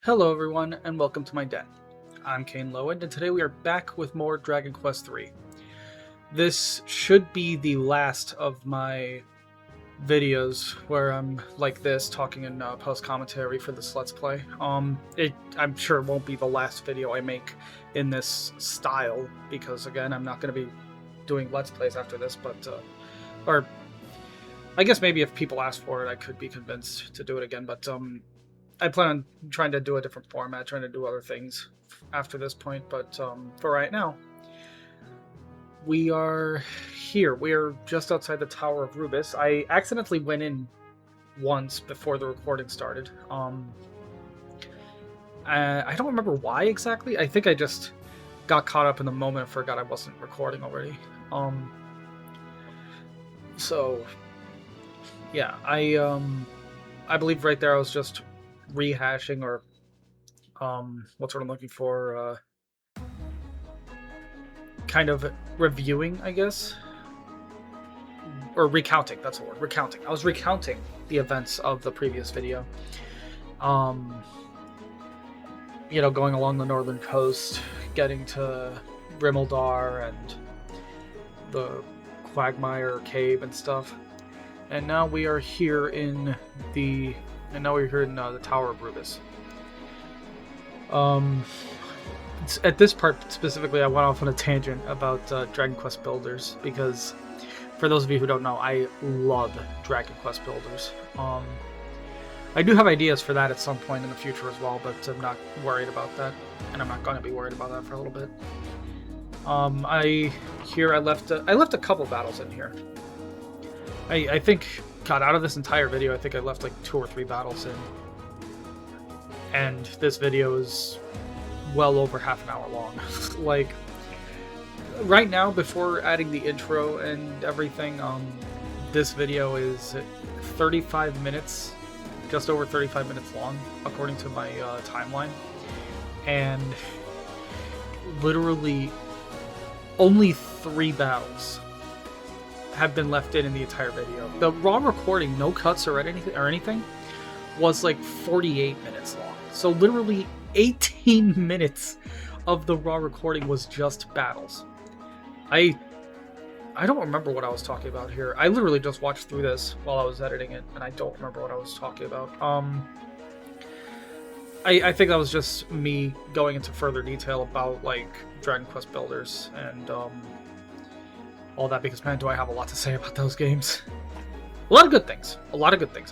Hello everyone, and welcome to my den. I'm Kane Lowen, and today we are back with more Dragon Quest III. This should be the last of my videos where I'm like this, talking in post-commentary for this Let's Play. I'm sure it won't be the last video I make in this style, because again, I'm not going to be doing Let's Plays after this, or I guess maybe if people ask for it, I could be convinced to do it again, but I plan on trying to do a different format, trying to do other things after this point, but for right now, we are here. We are just outside the Tower of Rubiss. I accidentally went in once before the recording started. I don't remember why exactly. I think I just got caught up in the moment and forgot I wasn't recording already. So, yeah, I believe right there I was just rehashing or what's what I'm looking for, kind of reviewing, I guess, or recounting. That's the word, recounting. I was recounting the events of the previous video. You know, going along the northern coast, getting to Rimeldar and the Quagmire Cave and stuff, and now we are here in the Tower of Rubiss. At this part specifically, I went off on a tangent about Dragon Quest builders, because for those of you who don't know, I love Dragon Quest builders. I do have ideas for that at some point in the future as well, but I'm not worried about that, and I'm not going to be worried about that for a little bit. I left a couple battles in here. I think, God, out of this entire video, I think I left like 2 or 3 battles in. And this video is well over half an hour long. Like, right now, before adding the intro and everything, this video is 35 minutes, just over 35 minutes long, according to my timeline. And literally only 3 battles have been left in the entire video. The raw recording, no cuts or anything, was like 48 minutes long. So literally 18 minutes of the raw recording was just battles. I don't remember what I was talking about here. I literally just watched through this while I was editing it, and I don't remember what I was talking about. I think that was just me going into further detail about like Dragon Quest builders and all that, because man, do I have a lot to say about those games. A lot of good things.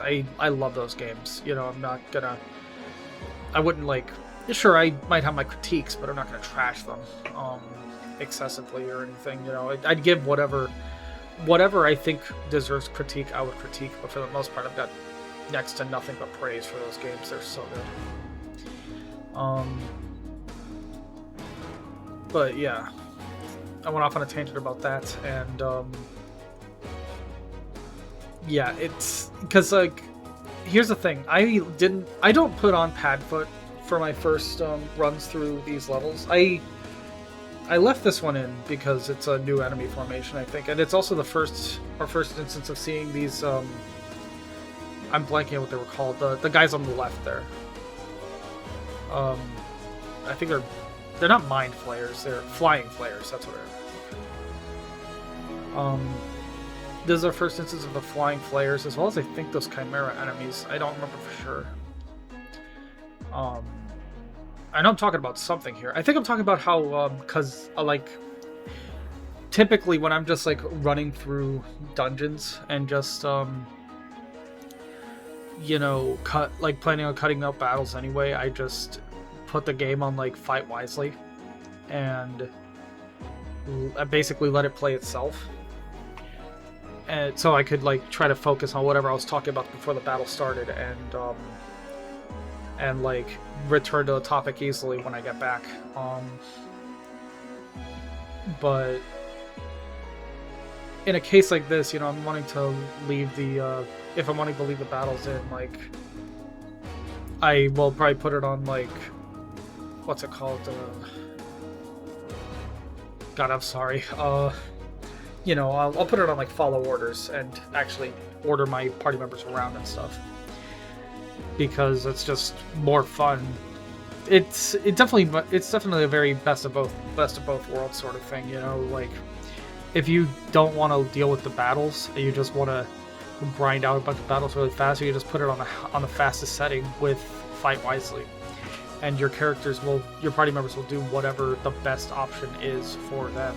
I love those games. You know, I wouldn't like, sure, I might have my critiques, but I'm not gonna trash them excessively or anything. You know, I'd give whatever I think deserves critique, I would critique, but for the most part, I've got next to nothing but praise for those games. They're so good. But yeah, I went off on a tangent about that, and yeah, it's because, like, here's the thing, I don't put on Padfoot for my first runs through these levels. I left this one in because it's a new enemy formation, I think, and it's also the first instance of seeing these I'm blanking on what they were called, the guys on the left there. I think they're not mind flayers, they're flying flayers, that's what they're. This is our first instance of the flying flayers, as well as I think those Chimera enemies. I don't remember for sure. I know I'm talking about something here. I think I'm talking about how, because, like, typically when I'm just, like, running through dungeons and just, you know, planning on cutting out battles anyway, I just put the game on, like, Fight Wisely, and I basically let it play itself. And so I could like try to focus on whatever I was talking about before the battle started, and like return to the topic easily when I get back. But in a case like this, you know, I'm wanting to leave if I'm wanting to leave the battles in, like, I will probably put it on, like, what's it called? God, I'm sorry. You know, I'll put it on like follow orders and actually order my party members around and stuff, because it's just more fun it's definitely a very best of both worlds sort of thing. You know, like if you don't want to deal with the battles and you just want to grind out a bunch of battles really fast, you can just put it on the fastest setting with Fight Wisely, and your party members will do whatever the best option is for them.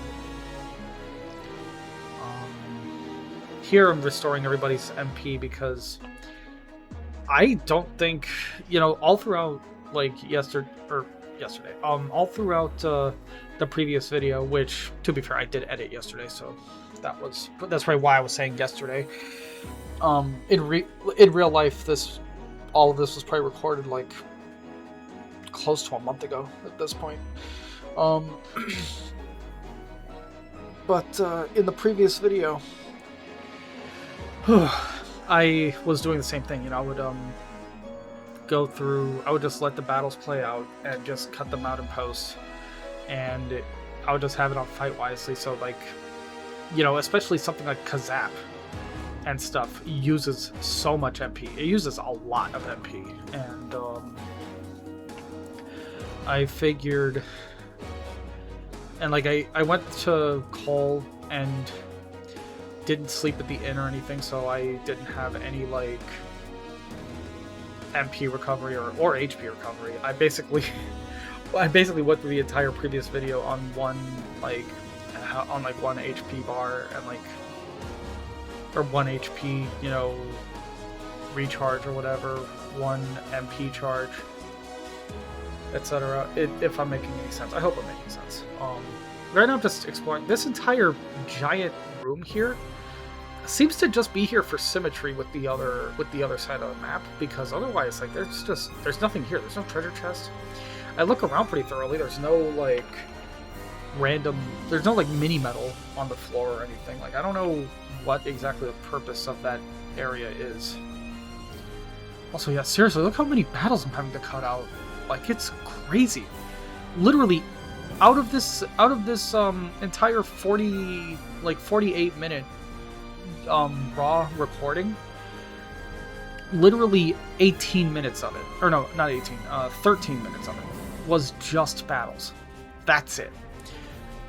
Here I'm restoring everybody's MP because I don't think, you know, all throughout like yesterday, all throughout the previous video, which to be fair I did edit yesterday, so that's probably why I was saying yesterday. In real life, all of this was probably recorded like close to a month ago at this point. But in the previous video, I was doing the same thing. You know, I would I would just let the battles play out and just cut them out in post, and I would just have it on Fight Wisely. So like, you know, especially something like Kazap and stuff uses so much MP. It uses a lot of MP, and I figured, and like I went to Cole and didn't sleep at the inn or anything, so I didn't have any like MP recovery or HP recovery. I basically went through the entire previous video on one HP bar and or 1 HP, you know, recharge or whatever, 1 MP charge, etc. If I'm making any sense. I hope I'm making sense. Right now I'm just exploring this entire giant room here. Seems to just be here for symmetry with the other side of the map, because otherwise, like, there's nothing here. There's no treasure chest. I look around pretty thoroughly. There's no like there's no like mini metal on the floor or anything. Like, I don't know what exactly the purpose of that area is. Also, yeah, seriously, look how many battles I'm having to cut out. Like, it's crazy. Literally, out of this entire 48 minute raw recording, literally 18 minutes of it, or no, not 18, 13 minutes of it was just battles. That's it.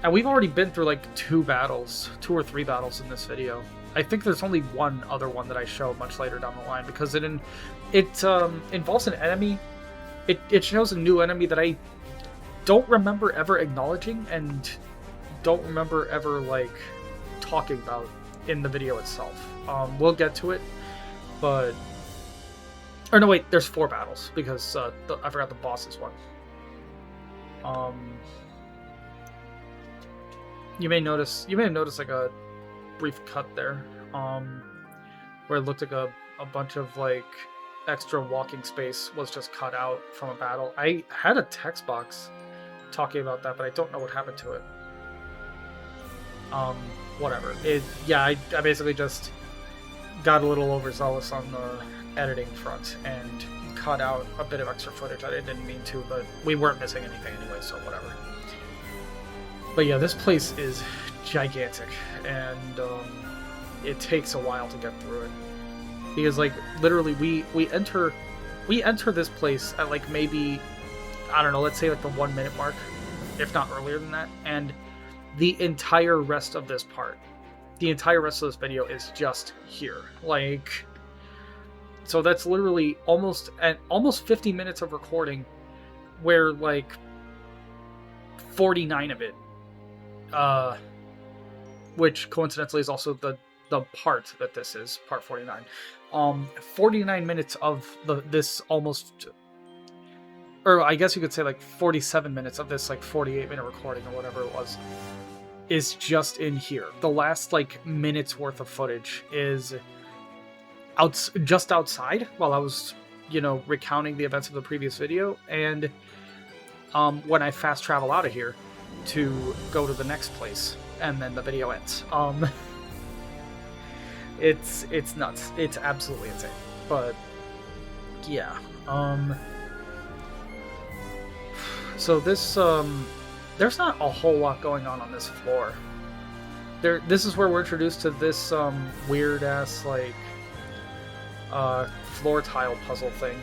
And we've already been through like 2 or 3 battles in this video. I think there's only one other one that I show much later down the line, because it involves an enemy. It shows a new enemy that I don't remember ever acknowledging and don't remember ever like talking about in the video itself. We'll get to it, but or no, wait, there's 4 battles, because I forgot the boss's one. You may have noticed like a brief cut there, where it looked like a bunch of like extra walking space was just cut out from a battle. I had a text box talking about that, but I don't know what happened to it. Whatever. I basically just got a little overzealous on the editing front and cut out a bit of extra footage. I didn't mean to, but we weren't missing anything anyway, so whatever. But yeah, this place is gigantic, and it takes a while to get through it. Because like literally we enter this place at like maybe, I don't know, let's say like the 1 minute mark, if not earlier than that, and the entire rest of this video is just here. Like, so that's literally almost 50 minutes of recording, where like 49 of it, which coincidentally is also the part that this is, part 49. 49 minutes of this almost, or I guess you could say like 47 minutes of this like 48-minute recording or whatever it was, is just in here. The last like minute's worth of footage is just outside while I was, you know, recounting the events of the previous video, and when I fast travel out of here to go to the next place, and then the video ends. It's nuts. It's absolutely insane. But yeah. So this there's not a whole lot going on this floor. This is where we're introduced to this weird ass like floor tile puzzle thing,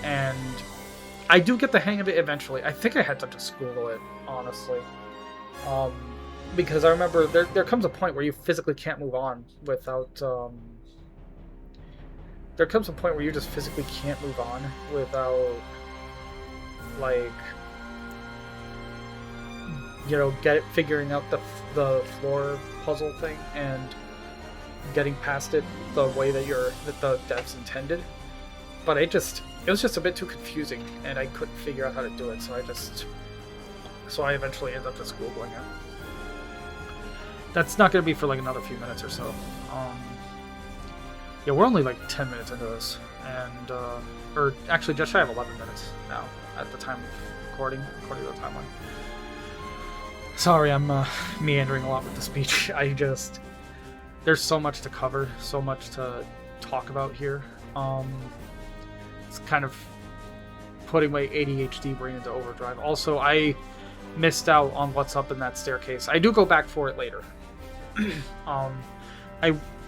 and I do get the hang of it eventually. I think I had to just Google it, honestly. Because I remember there comes a point where you physically can't move on without... there comes a point where you just physically can't move on without, like, you know, figuring out the floor puzzle thing and getting past it the way that the devs intended. But it was just a bit too confusing, and I couldn't figure out how to do it, so I eventually ended up just Googling it. That's not going to be for like another few minutes or so. Yeah, we're only like 10 minutes into this, and or actually just shy of 11 minutes now at the time of recording, according to the timeline. Sorry, I'm meandering a lot with the speech. There's so much to cover, so much to talk about here. It's kind of putting my ADHD brain into overdrive. Also, I missed out on what's up in that staircase. I do go back for it later.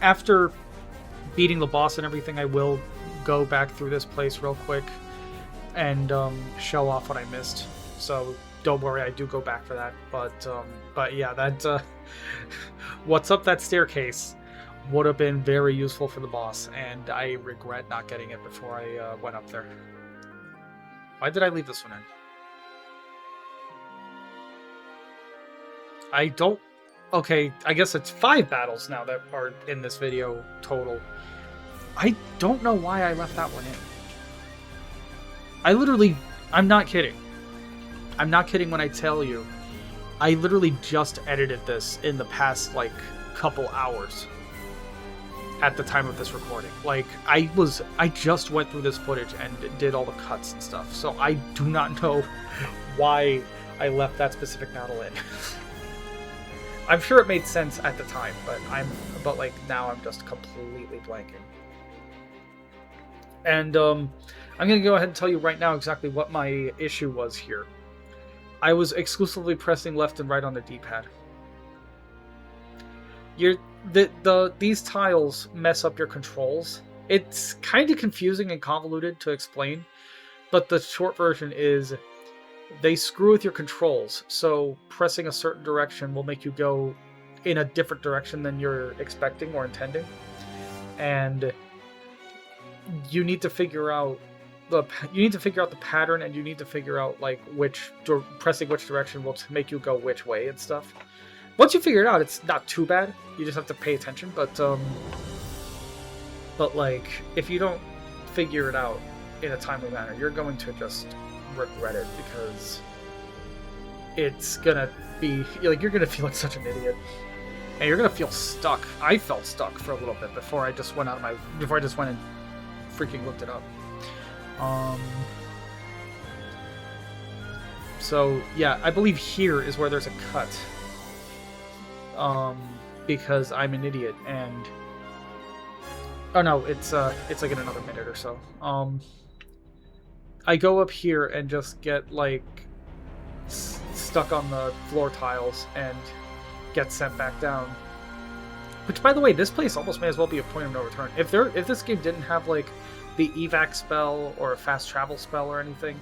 After beating the boss and everything, I will go back through this place real quick and show off what I missed. So don't worry, I do go back for that. But yeah, that what's up that staircase would have been very useful for the boss, and I regret not getting it before I went up there. Why did I leave this one in? I don't... Okay, I guess it's 5 battles now that are in this video total. I don't know why I left that one in. I'm not kidding. I'm not kidding when I tell you. I literally just edited this in the past, like, couple hours at the time of this recording. Like, I just went through this footage and did all the cuts and stuff, so I do not know why I left that specific battle in. I'm sure it made sense at the time, but like now I'm just completely blanking. And I'm gonna go ahead and tell you right now exactly what my issue was here. I was pressing left and right on the D-pad. These tiles mess up your controls. It's kind of confusing and convoluted to explain, but the short version is they screw with your controls. So pressing a certain direction will make you go in a different direction than you're expecting or intending, and you need to figure out the pattern, and you need to figure out like pressing which direction will make you go which way and stuff. Once you figure it out, it's not too bad. You just have to pay attention. But like, if you don't figure it out in a timely manner, you're going to just regret it, because it's gonna be like you're gonna feel like such an idiot, and you're gonna feel stuck. I felt stuck for a little bit before I just went and freaking looked it up. So yeah, I believe here is where there's a cut. Because I'm an idiot, and oh no, it's like in another minute or so. I go up here and just get like stuck on the floor tiles and get sent back down. Which, by the way, this place almost may as well be a point of no return. If this game didn't have like the evac spell or a fast travel spell or anything,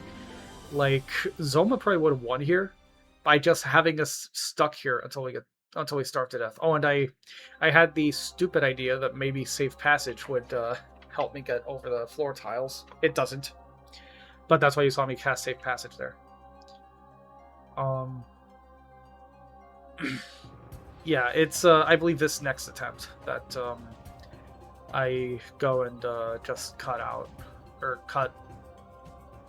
like Zoma probably would have won here by just having us stuck here until we starve to death. Oh, and I had the stupid idea that maybe Safe Passage would help me get over the floor tiles. It doesn't. But that's why you saw me cast Safe Passage there. Yeah, it's I believe this next attempt that I go and just cut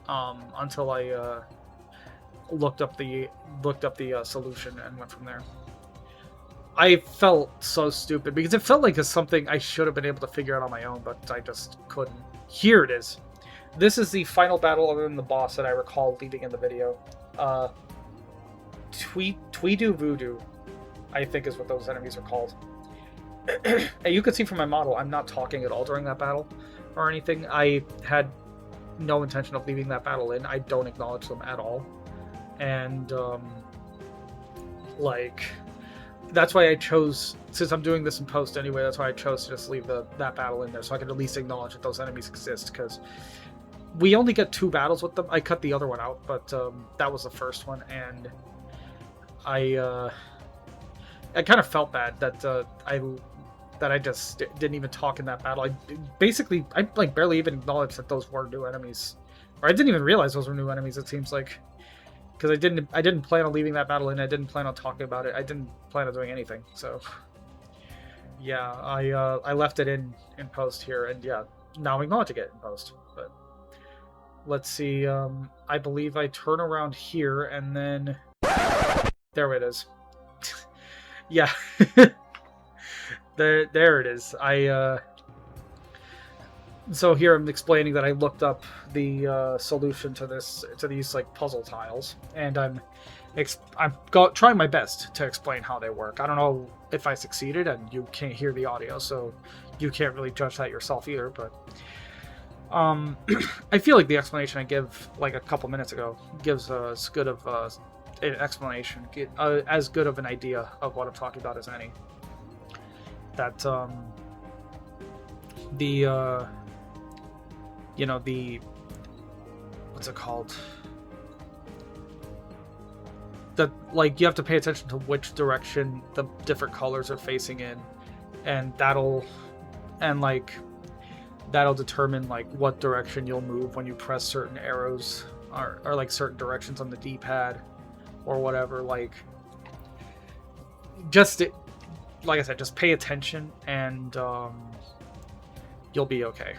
until I looked up the solution and went from there. I felt so stupid because it felt like it's something I should have been able to figure out on my own, but I just couldn't. Here it is. This is the final battle other than the boss that I recall leaving in the video. Tweedu Voodoo, I think is what those enemies are called. And you can see from my model, I'm not talking at all during that battle or anything. I had no intention of leaving that battle in. I don't acknowledge them at all. And, like, that's why I chose, since I'm doing this in post anyway, that's why I chose to just leave that battle in there, so I could at least acknowledge that those enemies exist, because we only get 2 battles with them. I cut the other one out, but that was the first one, and I kind of felt bad that I just didn't even talk in that battle. I like barely even acknowledged that those were new enemies, or I didn't even realize those were new enemies. It seems like, because I didn't plan on leaving that battle in. I didn't plan on talking about it. I didn't plan on doing anything. So yeah, I left it in post here, and yeah, now I'm acknowledging it in post. But let's see. I believe I turn around here, and then there it is. Yeah. There it is. So here I'm explaining that I looked up the solution to these like puzzle tiles, and I'm trying my best to explain how they work. I don't know if I succeeded, and you can't hear the audio, so you can't really judge that yourself either. But I feel like the explanation I give like a couple minutes ago gives as good of an explanation, as good of an idea of what I'm talking about as any. That the what's it called? That, like, you have to pay attention to which direction the different colors are facing in, and that'll determine like what direction you'll move when you press certain arrows or like certain directions on the D-pad or whatever. Like, like I said, just pay attention, and you'll be okay.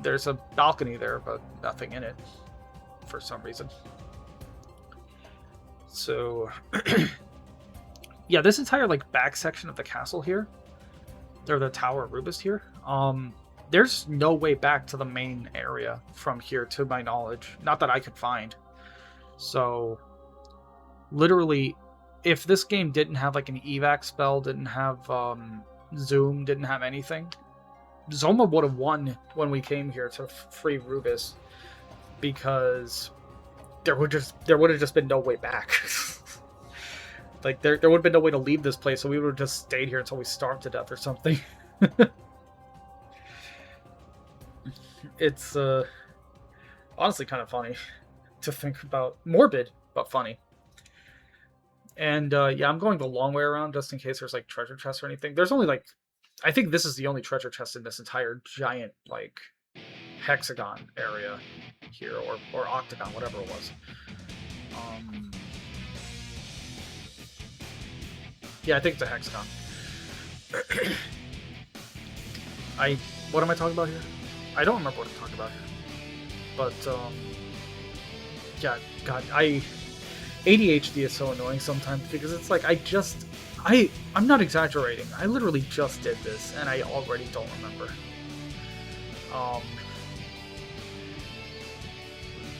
There's a balcony there, but nothing in it for some reason. So, yeah, this entire like back section of the castle here, or the Tower of Rubiss here, there's no way back to the main area from here, to my knowledge. Not that I could find. So, literally, if this game didn't have like an evac spell, didn't have zoom, didn't have anything, Zoma would have won when we came here to free Rubiss, because there would have just been no way back. Like there would have been no way to leave this place, so we would have just stayed here until we starved to death or something. It's honestly kind of funny to think about. Morbid, but funny. And yeah, I'm going the long way around just in case there's like treasure chests or anything. There's only like, I think this is the only treasure chest in this entire giant like hexagon area here, or octagon, whatever it was. Yeah, I think it's a hexagon. What am I talking about here? I don't remember what I'm talking about here. But yeah, God, ADHD is so annoying sometimes, because it's like I'm not exaggerating. I literally just did this, and I already don't remember.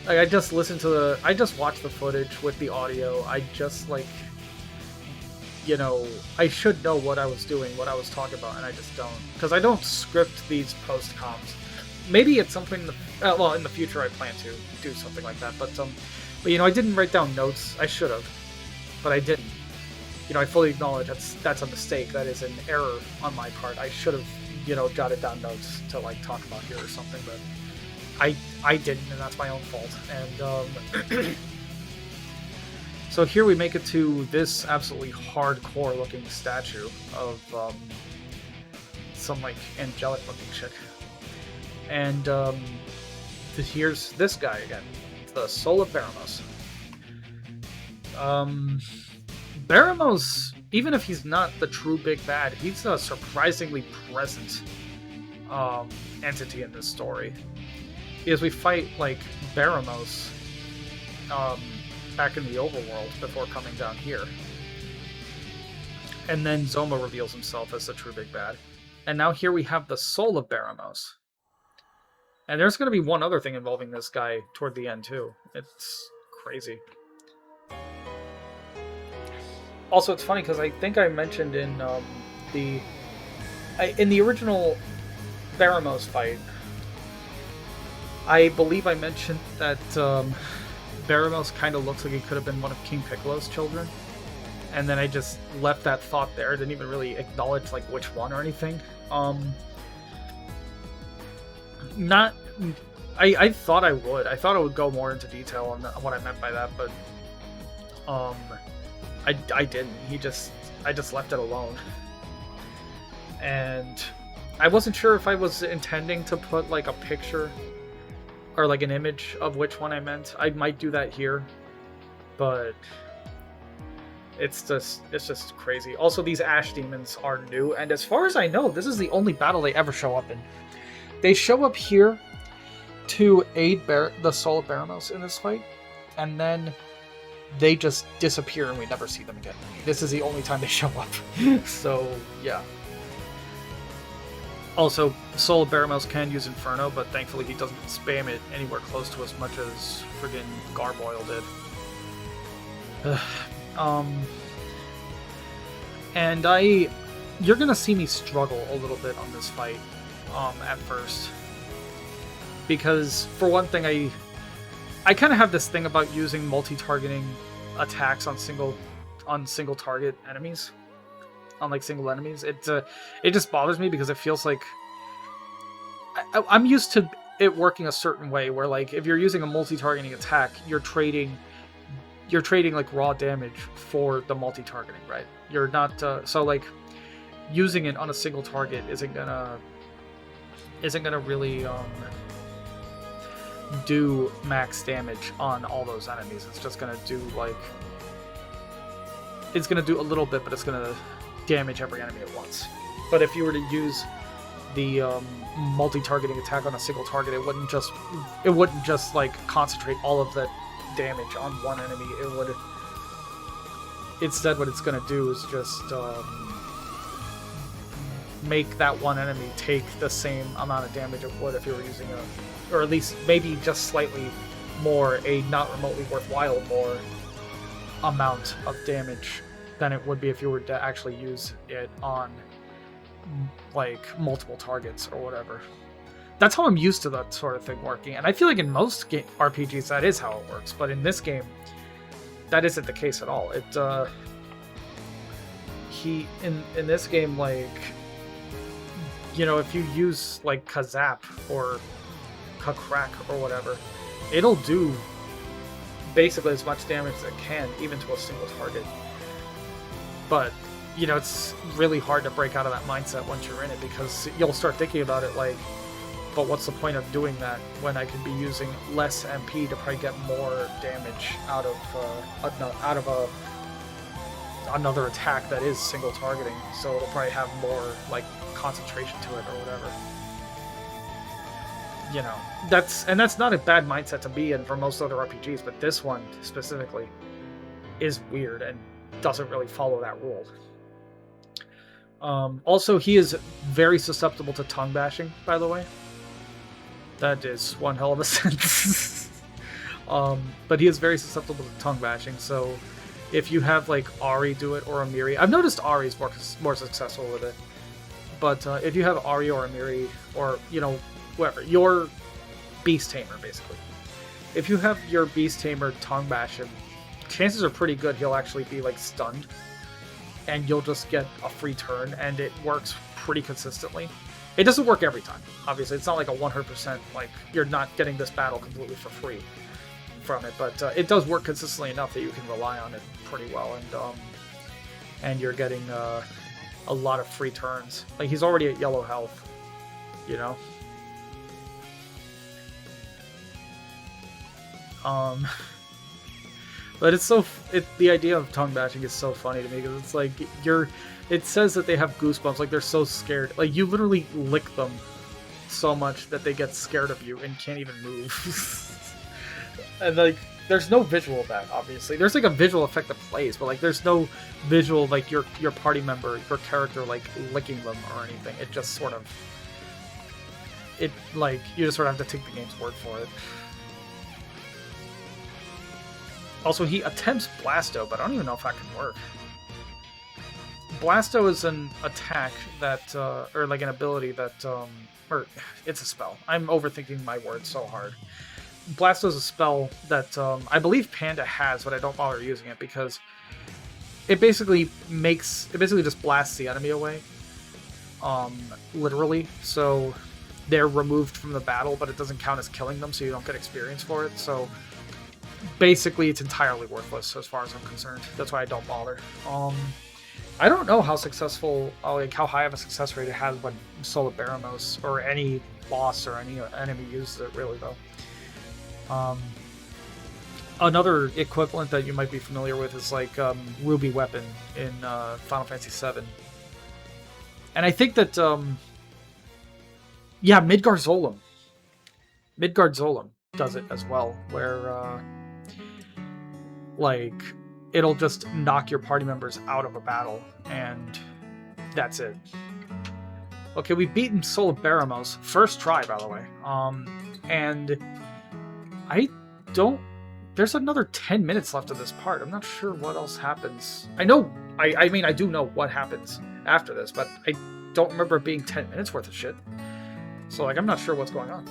Like, I just watched the footage with the audio. I just, like, I should know what I was doing, what I was talking about, and I just don't. Because I don't script these post-coms. Maybe it's something in the future I plan to do something like that, but I didn't write down notes. I should have, but I didn't. I fully acknowledge that's a mistake. That is an error on my part. I should have, jotted down notes to like talk about here or something, but I didn't, and that's my own fault. And so here we make it to this absolutely hardcore looking statue of some like angelic looking chick. And here's this guy again, the Soul of Baramos. Baramos, even if he's not the true big bad, he's a surprisingly present entity in this story. Because we fight like Baramos back in the overworld before coming down here. And then Zoma reveals himself as the true big bad. And now here we have the Soul of Baramos. And there's going to be one other thing involving this guy toward the end, too. It's crazy. Also, it's funny, because I think I mentioned in the original Baramos fight, I believe I mentioned that Baramos kind of looks like he could have been one of King Piccolo's children. And then I just left that thought there. Didn't even really acknowledge like which one or anything. I thought I would. I thought I would go more into detail on what I meant by that, but I didn't. I just left it alone. And I wasn't sure if I was intending to put like a picture or like an image of which one I meant. I might do that here, but it's just crazy. Also, these ash demons are new, and as far as I know, this is the only battle they ever show up in. They show up here to aid the soul of Baramos in this fight, and then they just disappear and we never see them again. This is the only time they show up. So, yeah. Also, Soul of Baramos can use Inferno, but thankfully he doesn't spam it anywhere close to as much as friggin' Garboil did. And you're gonna see me struggle a little bit on this fight, at first. Because, for one thing, I kind of have this thing about using multi-targeting attacks on single target enemies. On, like, single enemies. It just bothers me because it feels like... I'm used to it working a certain way, where, like, if you're using a multi-targeting attack, you're trading like raw damage for the multi-targeting, right? You're not so like using it on a single target isn't gonna really do max damage on all those enemies. It's just gonna do like it's gonna do a little bit, but it's gonna damage every enemy at once. But if you were to use the multi-targeting attack on a single target, it wouldn't just like concentrate all of that damage on one enemy. It would instead what it's going to do is just make that one enemy take the same amount of damage it would if you were using or at least maybe just slightly more, a not remotely worthwhile more amount of damage than it would be if you were to actually use it on like multiple targets or whatever. That's how I'm used to that sort of thing working, and I feel like in most RPGs that is how it works, but in this game, that isn't the case at all. In this game, like, you know, if you use like Kazap or Kakrak or whatever, it'll do basically as much damage as it can, even to a single target. But you know, it's really hard to break out of that mindset once you're in it, because you'll start thinking about it like, but what's the point of doing that when I could be using less MP to probably get more damage out of another attack that is single targeting, so it'll probably have more like concentration to it or whatever. You know, that's not a bad mindset to be in for most other RPGs, but this one specifically is weird and doesn't really follow that rule. Also, he is very susceptible to tongue bashing, by the way. That is one hell of a sentence. But he is very susceptible to tongue bashing, so if you have like Ari do it or Amiri, I've noticed Ari's more successful with it. But if you have Ari or Amiri, or you know, whoever, your Beast Tamer basically, if you have your Beast Tamer tongue bash him, chances are pretty good he'll actually be like stunned, and you'll just get a free turn, and it works pretty consistently. It doesn't work every time, obviously. It's not like a 100%, like, you're not getting this battle completely for free from it, but it does work consistently enough that you can rely on it pretty well, and you're getting a lot of free turns. Like, he's already at yellow health, you know? But the idea of tongue bashing is so funny to me, because it's like, it says that they have goosebumps, like they're so scared. Like, you literally lick them so much that they get scared of you and can't even move. And like, there's no visual of that, obviously. There's like a visual effect that plays, but like, there's no visual of like your party member, your character, like licking them or anything. It just sort of, you just sort of have to take the game's word for it. Also, he attempts Blasto, but I don't even know if that can work. Blasto is an attack that, or like an ability that, or it's a spell. I'm overthinking my words so hard. Blasto is a spell that I believe Panda has, but I don't bother using it because it basically just blasts the enemy away. Literally. So they're removed from the battle, but it doesn't count as killing them, so you don't get experience for it. So basically, it's entirely worthless as far as I'm concerned. That's why I don't bother. I don't know how successful, like how high of a success rate it has when Soul of Baramos or any boss or any enemy uses it, really, though. Another equivalent that you might be familiar with is like Ruby Weapon in Final Fantasy VII. And I think that, yeah, Midgar Zolom does it as well, where, like, it'll just knock your party members out of a battle, and that's it. Okay, we've beaten Soul of Baramos. First try, by the way. And I don't... There's another 10 minutes left of this part. I'm not sure what else happens. I know... I mean, I do know what happens after this, but I don't remember it being 10 minutes worth of shit. So, like, I'm not sure what's going on.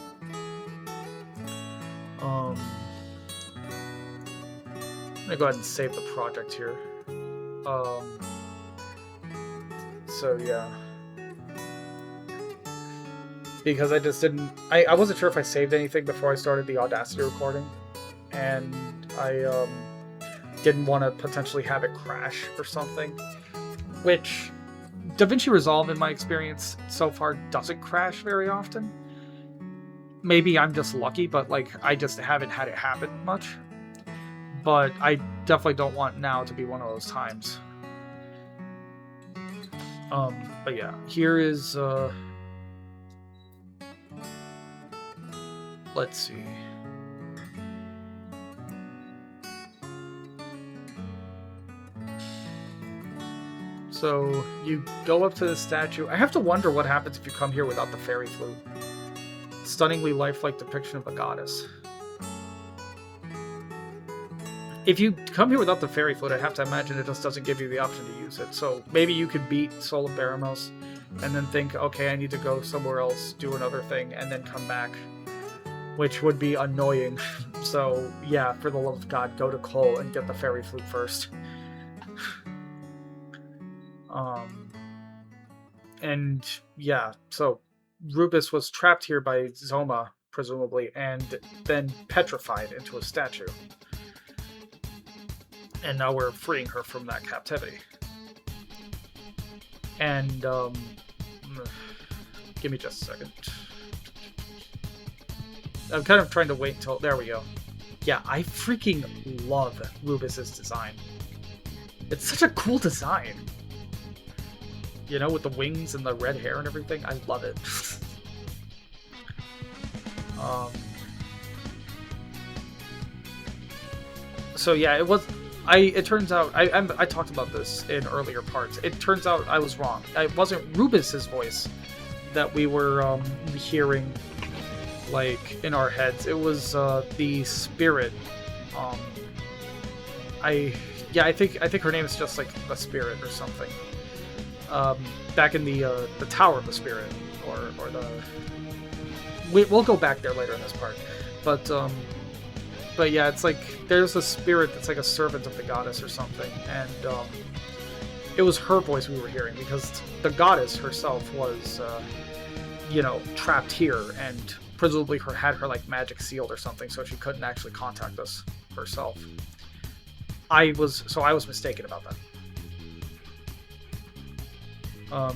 I'm gonna go ahead and save the project here. So yeah. Because I just didn't... I wasn't sure if I saved anything before I started the Audacity recording. And I didn't want to potentially have it crash or something. Which DaVinci Resolve, in my experience so far, doesn't crash very often. Maybe I'm just lucky, but like I just haven't had it happen much. But I definitely don't want now to be one of those times. But yeah, here is let's see. So you go up to the statue. I have to wonder what happens if you come here without the fairy flute. Stunningly lifelike depiction of a goddess. If you come here without the fairy flute, I have to imagine it just doesn't give you the option to use it. So maybe you could beat Soul of Baramos and then think, okay, I need to go somewhere else, do another thing, and then come back, which would be annoying. So yeah, for the love of God, go to Cole and get the fairy flute first. And yeah, so Rubiss was trapped here by Zoma, presumably, and then petrified into a statue. And now we're freeing her from that captivity. And, give me just a second. I'm kind of trying to wait until... There we go. Yeah, I freaking love Rubiss's design. It's such a cool design. You know, with the wings and the red hair and everything. I love it. So yeah, it was... it turns out, I talked about this in earlier parts. It turns out I was wrong. It wasn't Rubiss's voice that we were hearing, like, in our heads. It was the spirit. I think her name is just like a spirit or something. Back in the Tower of the Spirit, or the... We'll go back there later in this part, but yeah, it's like there's a spirit that's like a servant of the goddess or something, and it was her voice we were hearing because the goddess herself was, you know, trapped here, and presumably had her like magic sealed or something, so she couldn't actually contact us herself. I was mistaken about that.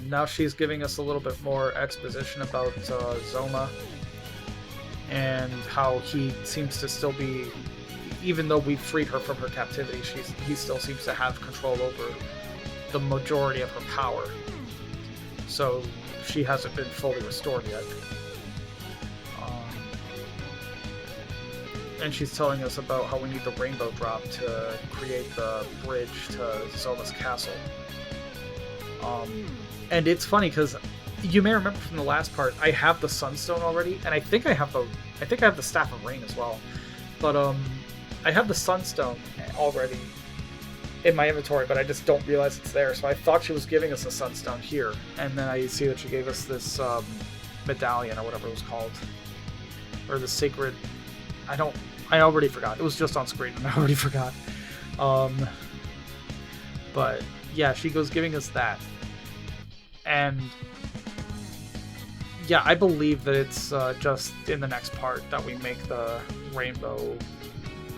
Now she's giving us a little bit more exposition about Zoma and how he seems to still be, even though we freed her from her captivity, he still seems to have control over the majority of her power. So she hasn't been fully restored yet. And she's telling us about how we need the rainbow drop to create the bridge to Zoma's castle. And it's funny because you may remember from the last part, I have the Sunstone already, and I think I have the Staff of Rain as well. But I have the Sunstone already in my inventory, but I just don't realize it's there. So I thought she was giving us a Sunstone here, and then I see that she gave us this medallion or whatever it was called, or the sacred. I already forgot. It was just on screen, and I already forgot. But yeah, she goes giving us that. And yeah, I believe that it's just in the next part that we make the rainbow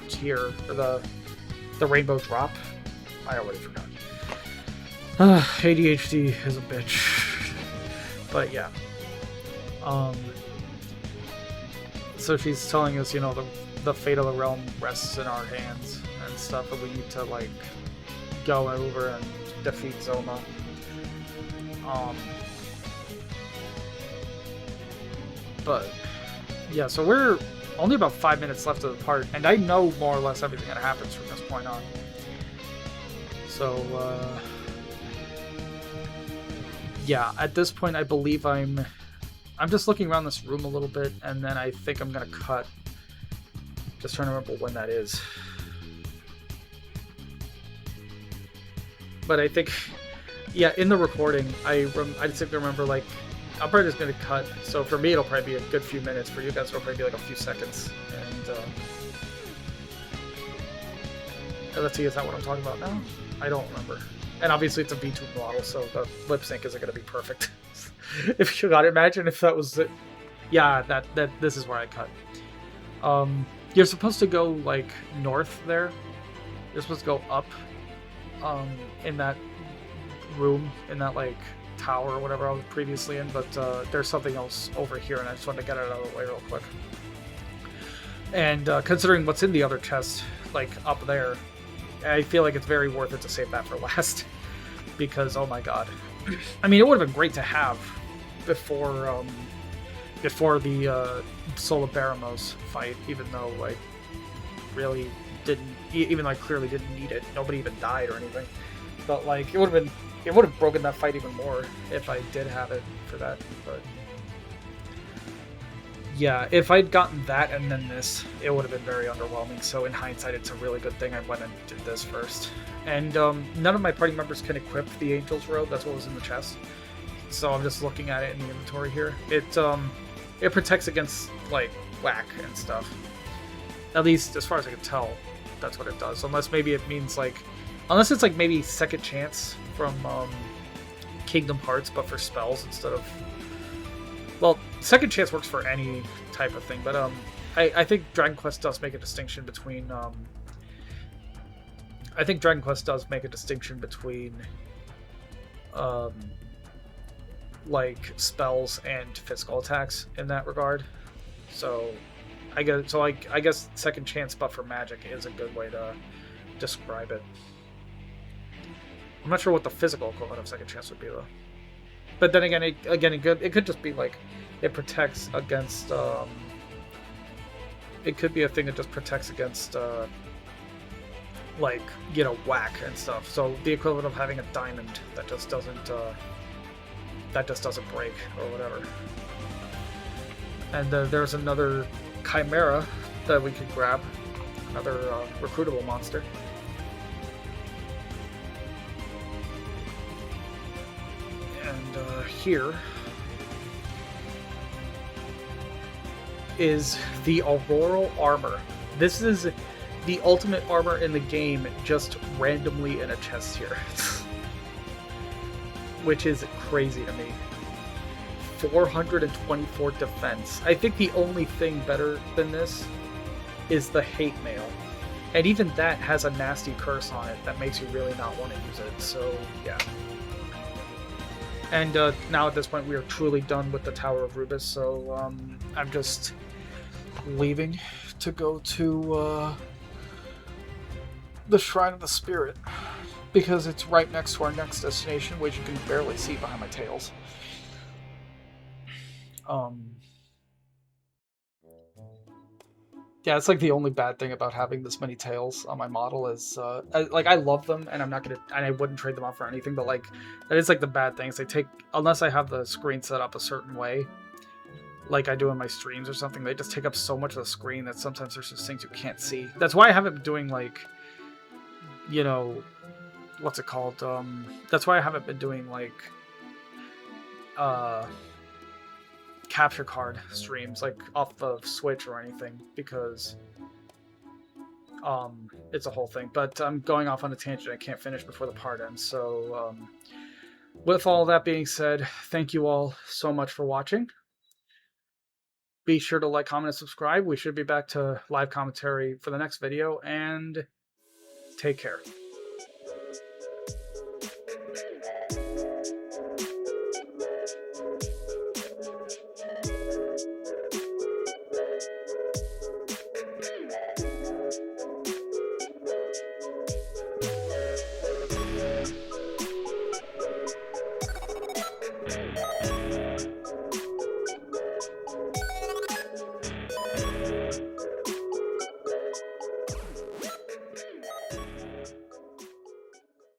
tier, or the rainbow drop. I already forgot. ADHD is a bitch. But yeah. So she's telling us, you know, the fate of the realm rests in our hands and stuff, and we need to, like, go over and defeat Zoma. But yeah, so we're only about 5 minutes left of the part, and I know more or less everything that happens from this point on. So yeah, at this point I believe I'm just looking around this room a little bit, and then I think I'm gonna cut. Just trying to remember when that is. But I think, yeah, in the recording, I simply remember, like, I'm probably just going to cut. So for me, it'll probably be a good few minutes. For you guys, it'll probably be like a few seconds. And let's see, is that what I'm talking about now? I don't remember. And obviously, it's a VTube model, so the lip sync isn't going to be perfect. If you got it, imagine if that was it. Yeah, this is where I cut. You're supposed to go, like, north there. You're supposed to go up. In that room, in that, like, tower or whatever I was previously in, but there's something else over here, and I just wanted to get it out of the way real quick. And considering what's in the other chest, like, up there, I feel like it's very worth it to save that for last, because, oh my god. I mean, it would have been great to have before the Soul of Baramos fight, even though I really didn't, even though I clearly didn't need it. Nobody even died or anything. But, like, it would have broken that fight even more if I did have it for that. But yeah, if I'd gotten that and then this, it would have been very underwhelming. So in hindsight, it's a really good thing I went and did this first. And none of my party members can equip the Angel's Robe. That's what was in the chest. So I'm just looking at it in the inventory here. It protects against, like, whack and stuff. At least as far as I can tell, that's what it does. Unless maybe it means, like, unless it's like maybe second chance from Kingdom Hearts, but for spells instead of. Well, second chance works for any type of thing, but I think Dragon Quest does make a distinction between. I think Dragon Quest does make a distinction between, like, spells and physical attacks in that regard. So, I guess second chance but for magic is a good way to describe it. I'm not sure what the physical equivalent of second chance would be, though. But then again, it could just be like it protects against. It could be a thing that just protects against, like, you know, whack and stuff. So the equivalent of having a diamond that just doesn't break or whatever. And there's another Chimera that we could grab, another recruitable monster. And here is the Auroral Armor. This is the ultimate armor in the game, just randomly in a chest here. Which is crazy to me. 424 defense. I think the only thing better than this is the Hate Mail. And even that has a nasty curse on it that makes you really not want to use it. So, yeah. And now at this point we are truly done with the Tower of Rubiss, so I'm just leaving to go to the Shrine of the Spirit, because it's right next to our next destination, which you can barely see behind my tails. Yeah, it's like the only bad thing about having this many tails on my model is, I love them, and I wouldn't trade them out for anything, but, like, that is, like, the bad things. They take, unless I have the screen set up a certain way, like I do in my streams or something, they just take up so much of the screen that sometimes there's just things you can't see. That's why I haven't been doing, like, you know, what's it called? That's why I haven't been doing, like, capture card streams, like, off the Switch or anything, because it's a whole thing. But I'm going off on a tangent I can't finish before the part ends. So with all that being said, thank you all so much for watching. Be sure to like, comment, and subscribe. We should be back to live commentary for the next video, and take care.